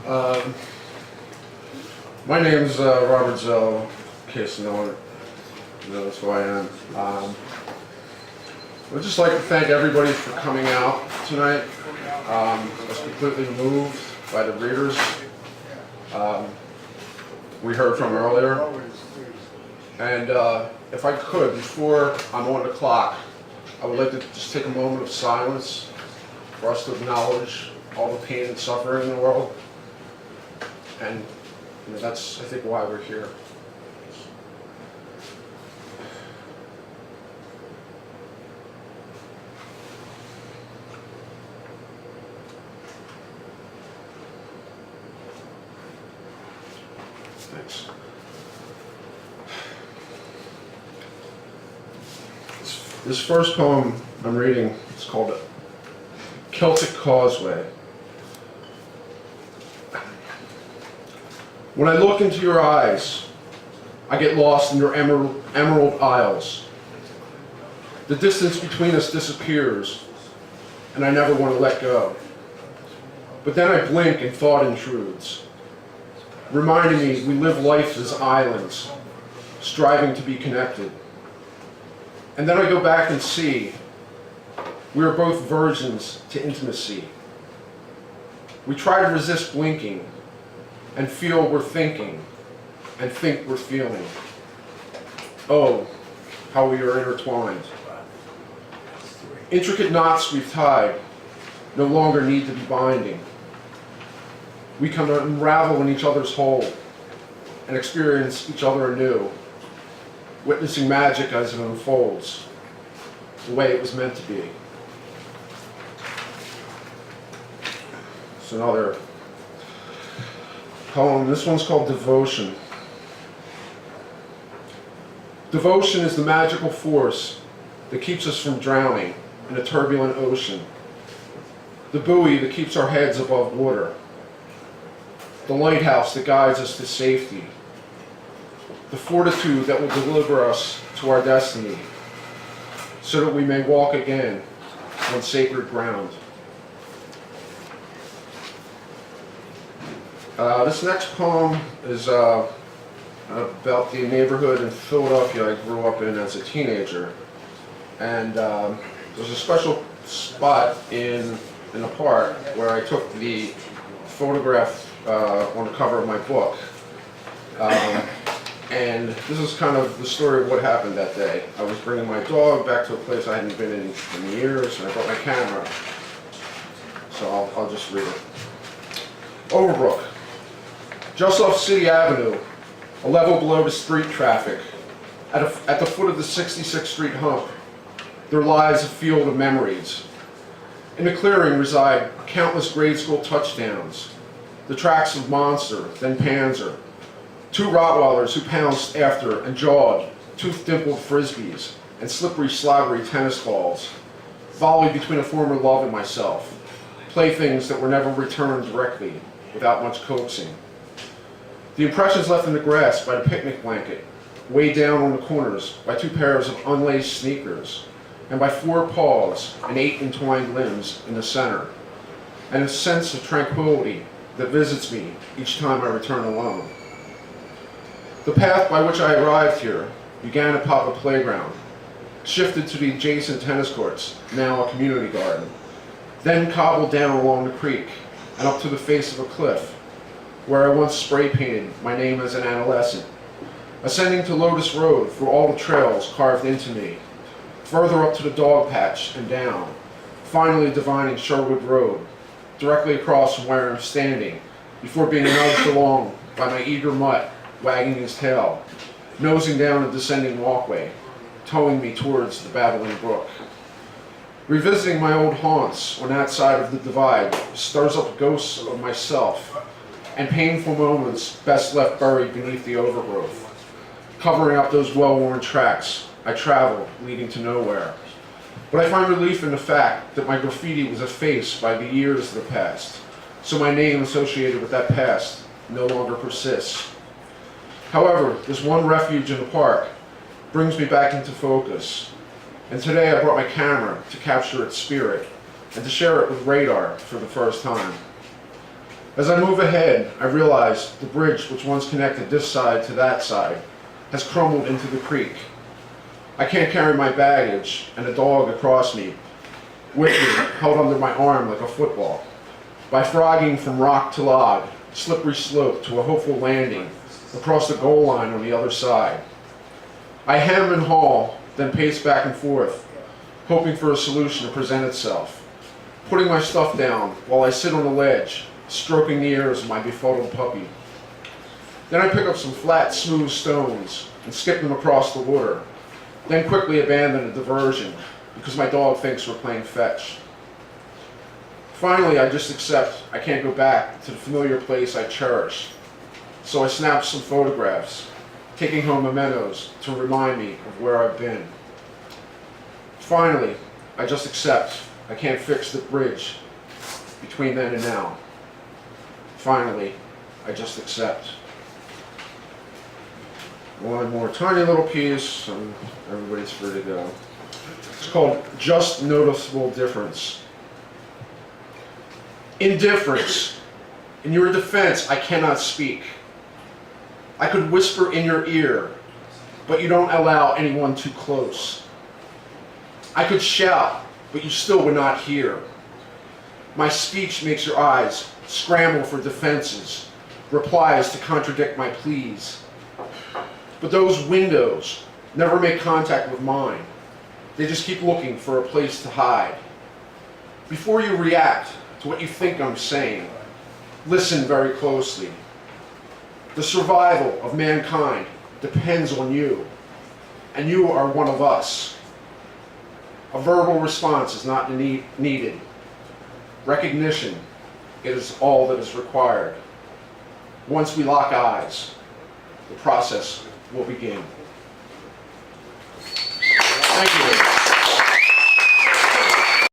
Um, my name is Robert Zell, in case no one knows who I am. I'd just like to thank everybody for coming out tonight. I was completely moved by the readers we heard from earlier. And if I could, before I'm on the clock, I would like to just take a moment of silence for us to acknowledge all the pain and suffering in the world. And that's, I think, why we're here. Thanks. This first poem I'm reading is called Celtic Causeway. When I look into your eyes, I get lost in your emerald isles. The distance between us disappears, and I never want to let go. But then I blink and thought intrudes, reminding me we live life as islands, striving to be connected. And then I go back and see we are both virgins to intimacy. We try to resist blinking and feel we're thinking and think we're feeling. Oh, how we are intertwined. Intricate knots we've tied no longer need to be binding. We can unravel in each other's hold and experience each other anew, witnessing magic as it unfolds, the way it was meant to be. It's another poem. This one's called Devotion. Devotion is the magical force that keeps us from drowning in a turbulent ocean, the buoy that keeps our heads above water, the lighthouse that guides us to safety, the fortitude that will deliver us to our destiny, so that we may walk again on sacred ground. This next poem is about the neighborhood in Philadelphia I grew up in as a teenager. And there's a special spot in the park where I took the photograph on the cover of my book. And this is kind of the story of what happened that day. I was bringing my dog back to a place I hadn't been in years, and I brought my camera. So I'll just read it. Overbrook. Just off City Avenue, a level below the street traffic, at the foot of the 66th Street hump, there lies a field of memories. In the clearing reside countless grade school touchdowns, the tracks of Monster, then Panzer, two Rottweilers who pounced after and jawed tooth-dimpled frisbees and slippery, slobbery tennis balls, volleyed between a former love and myself, playthings that were never returned directly without much coaxing. The impressions left in the grass by the picnic blanket, weighed down on the corners by two pairs of unlaced sneakers, and by four paws and 8 entwined limbs in the center, and a sense of tranquility that visits me each time I return alone. The path by which I arrived here began at Papa Playground, shifted to the adjacent tennis courts, now a community garden, then cobbled down along the creek and up to the face of a cliff, where I once spray painted my name as an adolescent, ascending to Lotus Road through all the trails carved into me, further up to the dog patch and down, finally divining Sherwood Road, directly across from where I'm standing, before being nudged along by my eager mutt wagging his tail, nosing down a descending walkway, towing me towards the babbling brook. Revisiting my old haunts on that side of the divide stirs up ghosts of myself and painful moments best left buried beneath the overgrowth, covering up those well-worn tracks I traveled leading to nowhere. But I find relief in the fact that my graffiti was effaced by the years that passed, so my name associated with that past no longer persists. However, this one refuge in the park brings me back into focus, and today I brought my camera to capture its spirit and to share it with radar for the first time. As I move ahead, I realize the bridge which once connected this side to that side has crumbled into the creek. I can't carry my baggage and a dog across me, with me, held under my arm like a football. By frogging from rock to log, slippery slope to a hopeful landing across the goal line on the other side. I hem and haul, then pace back and forth, hoping for a solution to present itself. Putting my stuff down while I sit on the ledge, stroking the ears of my befuddled puppy. Then I pick up some flat, smooth stones and skip them across the water, then quickly abandon a diversion because my dog thinks we're playing fetch. Finally, I just accept I can't go back to the familiar place I cherish, so I snap some photographs, taking home mementos to remind me of where I've been. Finally, I just accept I can't fix the bridge between then and now. Finally, I just accept. One more tiny little piece, and everybody's free to go. It's called Just Noticeable Difference. Indifference. In your defense, I cannot speak. I could whisper in your ear, but you don't allow anyone too close. I could shout, but you still would not hear. My speech makes your eyes scramble for defenses, replies to contradict my pleas. But those windows never make contact with mine. They just keep looking for a place to hide. Before you react to what you think I'm saying, listen very closely. The survival of mankind depends on you, and you are one of us. A verbal response is not needed. Recognition is all that is required. Once we lock eyes, the process will begin. Thank you.